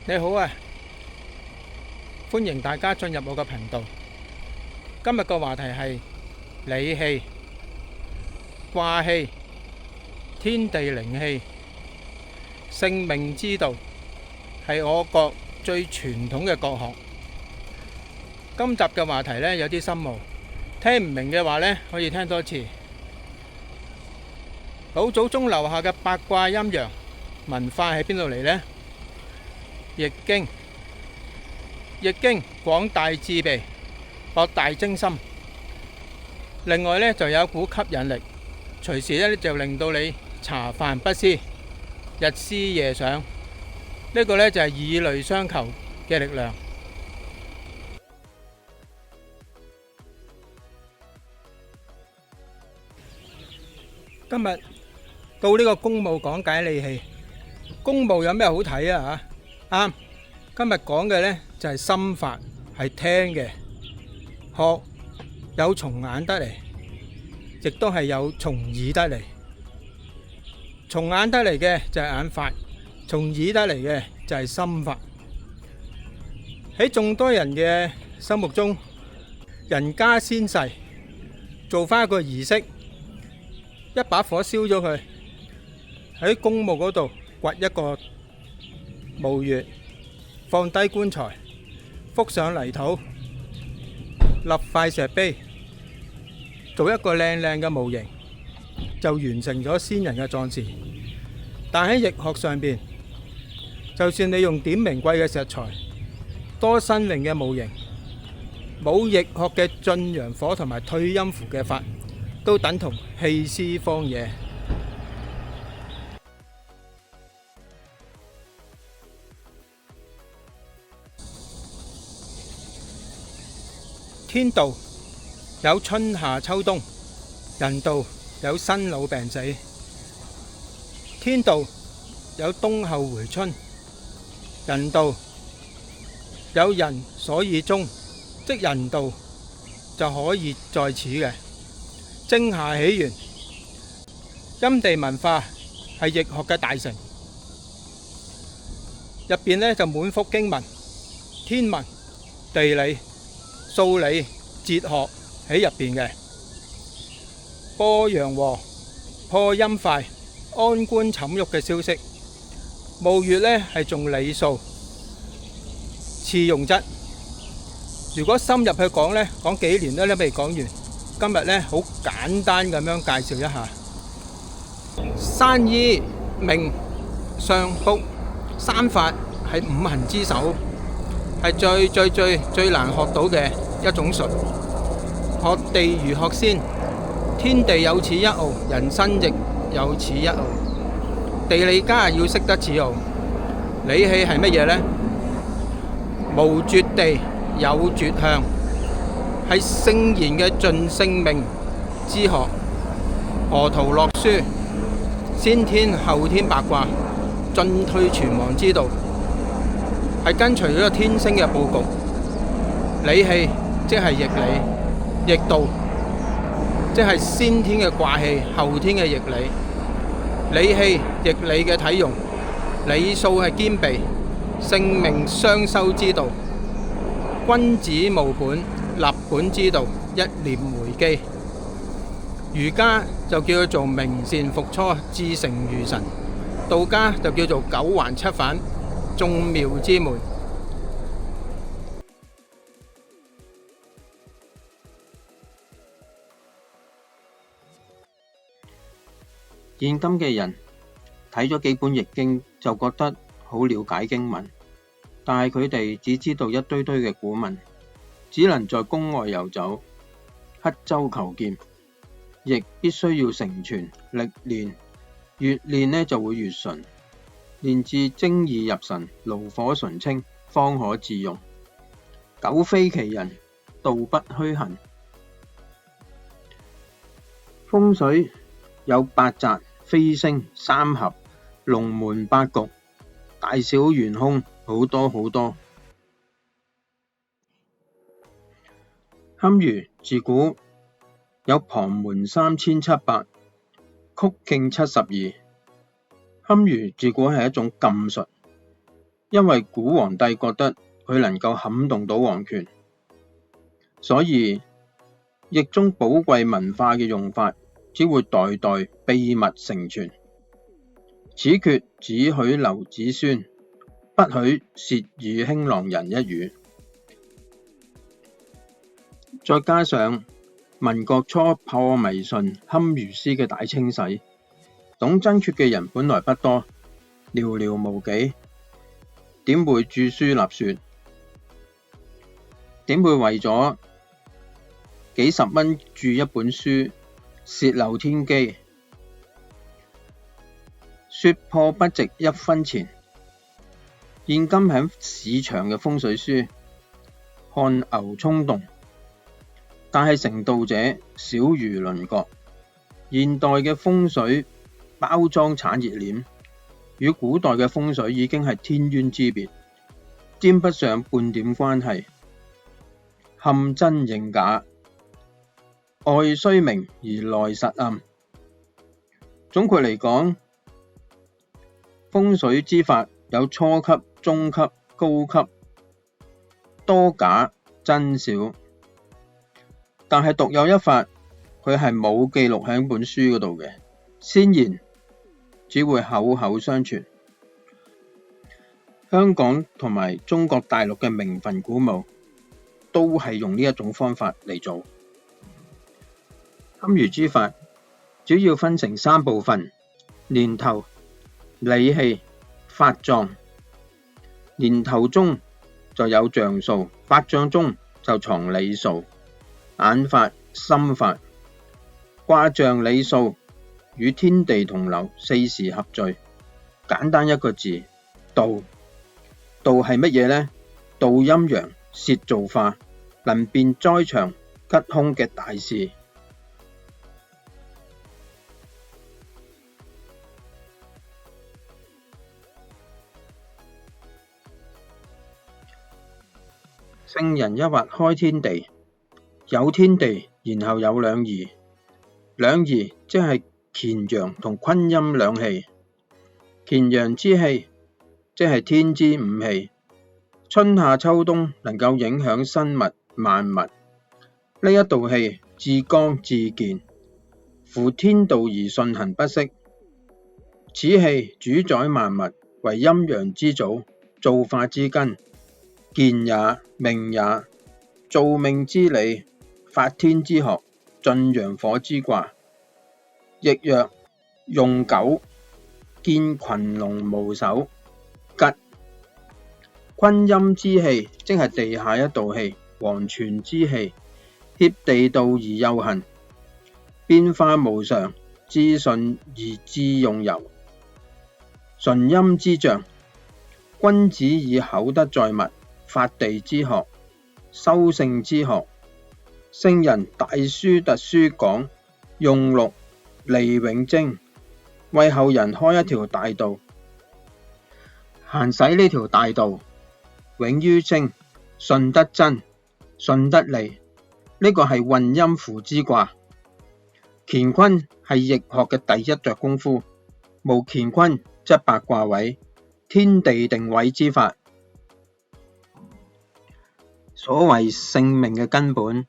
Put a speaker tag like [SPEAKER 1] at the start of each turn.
[SPEAKER 1] 你好啊，歡迎大家進入我個頻道。今日個話題係理氣、卦氣、天地靈氣、性命之道，係我國最傳統嘅國學。今集嘅話題呢，有啲深奧，聽唔明嘅話呢，可以聽多次。老祖宗留下嘅八卦陰陽文化喺邊度嚟呢？易經，易經廣大致備，博大精深。另外呢，就有一股吸引力，隨時呢就令到你茶飯不思，日思夜想。呢個呢，就係以類相求嘅力量。今日到呢個公務講解理氣，公務有咩好睇啊？吓，啱。今日講嘅呢就係心法，係聽嘅。學有從眼得嚟，亦都係有從耳得嚟。從眼得嚟嘅就係眼法，從耳得嚟嘅就係心法。喺眾多人嘅心目中，人家先逝，做翻一個儀式。一把火燒咗佢，喺公墓嗰度掘一個墓穴，放低棺材，覆上泥土，立塊石碑，做一個靚靚嘅模型，就完成咗先人嘅葬事。但喺易學上邊，就算你用點名貴嘅石材，多新穎嘅模型，冇易學嘅進陽火同埋退陰符嘅法，都等同棄屍荒野。天道有春夏秋冬，人道有生老病死。天道有冬後回春，人道有人所以終，即人道就可以在此嘅。正夏起源，陰地文化係易學嘅大成，入邊呢就滿腹經文、天文、地理、數理、哲學喺入邊嘅。播陽和、破陰快、安棺寢玉嘅消息。墓穴呢係重理數、次用則。如果深入去講呢，講幾年都未講完。今日呢，好簡單咁樣介紹一下山醫、命、相、卜三法係五行之首，係最難學到嘅一種術。學地如學先，天地有此一奧，人生亦有此一奧。地理家要識得此奧。理氣係乜嘢呢？無絕地，有絕向。係聖賢嘅盡性命之學，河圖洛書，先天後天八卦，進退存亡之道，係跟隨咗個天星嘅佈局。理氣即係易理，易道即係先天嘅卦氣，後天嘅易理。理氣易理嘅體用，理數係兼備，性命雙修之道。君子務本，立本之道，一念回機。儒家就叫做明善復初，至誠如神；道家就叫做九環七反，眾妙之門。
[SPEAKER 2] 現今嘅人睇咗幾本易經就覺得好了解經文，但係佢哋只知道一堆堆嘅古文，只能在宮外遊走，刻舟求劍。亦必須要成全歷練，越練呢就會越純，練至精意入神，爐火純青，方可自用。苟非其人，道不虛行。風水有八澤、飛星、三合、龍門八局，大小玄空，好多好多。堪輿自古有旁門3700，曲徑72。堪輿自古係一種禁術，因為古皇帝覺得佢能夠撼動到皇權，所以易中寶貴文化嘅用法只會代代秘密承傳。此決只許留子孫，不許竊與興郎人一語。再加上民國初破迷信堪輿絲嘅大清洗，懂真訣嘅人本來不多，寥寥無幾，點會著書立說？點會為咗幾十蚊著一本書洩漏天機？說破不值一分錢。現今喺市場嘅風水書，看牛衝動，但係成道者少如鄰國。現代嘅風水包裝產業鏈，與古代嘅風水已經係天淵之別，沾不上半點關係。陷真認假，外雖明而內實暗。總括嚟講，風水之法有初級、中級、高級，多假真少。但係獨有一法，佢係冇記錄喺本書嗰度嘅，先言只會口口相傳。香港同埋中國大陸嘅名墳古墓都係用呢一種方法嚟做。堪輿之法主要分成3部分：年頭、理氣、法葬。年頭中就有象數，法葬中就藏理數。眼法、心法，卦象理數與天地同流，4時合聚。簡單一個字，道。道係乜嘢呢？道陰陽，攝造化，能辨災祥吉凶嘅大事。聖人一畫開天地，有天地，然後有兩儀。兩儀即係乾陽同坤陰兩氣。乾陽之氣即係天之五氣，春夏秋冬能夠影響生物萬物。呢一道氣至剛至健，符天道而順行不息。此氣主宰萬物，為陰陽之祖，造化之根，健也，命也，造命之理，發天之學，進陽火之卦。亦曰用九，見群龍無首，吉。坤陰之氣即係地下一道氣，黃泉之氣，挾地道而右行，變化無常，至順而至用柔。純陰之象，君子以厚德載物，發地之學，修聖之學。聖人大書特書講，用祿利永貞，為後人開一條大道。行使呢條大道，永於精，順得真，順得利。呢個係運陰符之卦。乾坤係易學嘅第一着功夫，無乾坤則百卦毀，天地定位之法。所謂性命嘅根本，